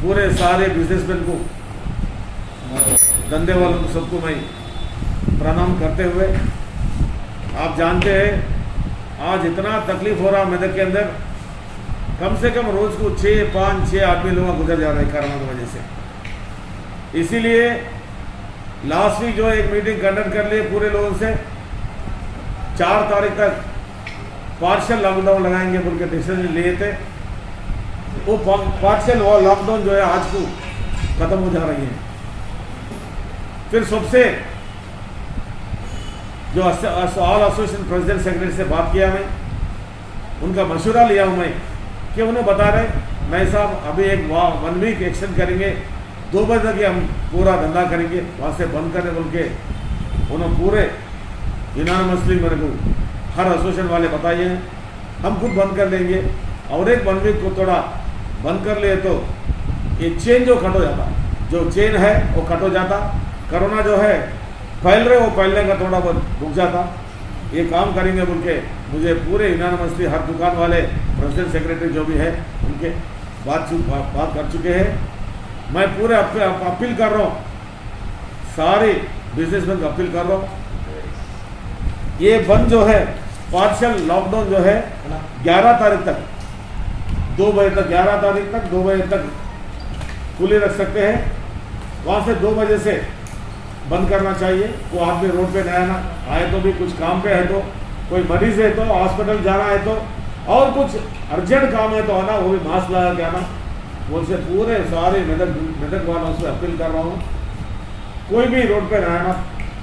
पूरे सारे बिजनेसमैन को, धंधे वालों को, सबको मैं प्रणाम करते हुए, आप जानते हैं आज इतना तकलीफ हो रहा मेदक के अंदर, कम से कम रोज को 5-6 आदमी लोग गुजर जा रहे हैं कोरोना की वजह से। इसीलिए लास्ट वीक जो एक मीटिंग कंडक्ट कर लिए पूरे लोगों से, 4 तारीख तक पार्शियल लॉकडाउन लगाएंगे बोल के डिसीजन लिए थे। वो पार्शियल लॉकडाउन जो है आज को खत्म हो जा रही है। फिर सबसे जो ऑल एसोसिएशन प्रेसिडेंट सेक्रेटरी से बात किया मैं, उनका मशवरा लिया हूँ मैं कि उन्हें बता रहे नहीं साहब अभी एक 1 वीक एक्सटेंड करेंगे, 2 बजे तक हम पूरा धंधा करेंगे, वहाँ से बंद करने बोल के उन्होंने पूरे यूनानिमसली मेरे को हर एसोसिएशन वाले बताइए हैं, हम खुद बंद कर लेंगे। और एक 1 वीक को थोड़ा बंद कर लिए तो ये चेन जो कट हो जाता, जो चेन है वो कट हो जाता, कोरोना जो है फैल रहे वो फैलने का थोड़ा बहुत रुक जाता। ये काम करेंगे बोल के मुझे पूरे यूनानिमसली हर दुकान वाले प्रेसिडेंट सेक्रेटरी जो भी है उनके बात कर चुके हैं। मैं पूरे अपील कर रहा हूँ, सारे बिजनेसमैन को अपील कर रहा हूँ, ये बंद जो है पार्शियल लॉकडाउन जो है 11 तारीख तक 2 बजे तक 11 तारीख तक 2 बजे तक खुले रख सकते हैं। वहाँ से 2 बजे से बंद करना चाहिए। वो आदमी रोड पे नया ना आए तो भी कुछ काम पे है तो, कोई मरीज है तो, हॉस्पिटल जाना है तो, और कुछ अर्जेंट काम है तो आना, वो भी मास्क लगा के आना। वो से पूरे सारे मेदक वालों से अपील कर रहा हूँ, कोई भी रोड पे ना आना,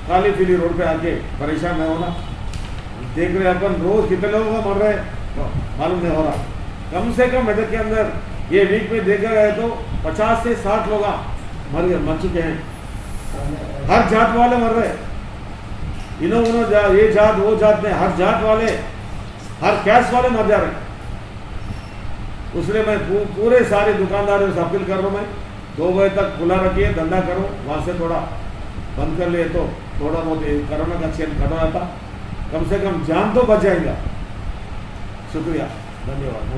खाली पीली रोड पे आके परेशान नहीं होना। देख रहे अपन रोज कितने लोग मर रहे मालूम नहीं हो रहा। कम से कम मेदक के अंदर ये वीक में देखा गया तो 50 से 60 लोग मर चुके हैं। हर जात वाले मर रहे, ये जात वो जात में, हर जात वाले, हर कैस्ट वाले मर जा रहे। उसलिए मैं पूरे सारे दुकानदारों से अपील कर रहा हूँ, मैं 2 बजे तक खुला रखिए, धंधा करो, वहाँ से थोड़ा बंद कर लिए तो थोड़ा बहुत कोरोना का चेन कट जाता, कम से कम जान तो बच जाएगा। शुक्रिया, धन्यवाद।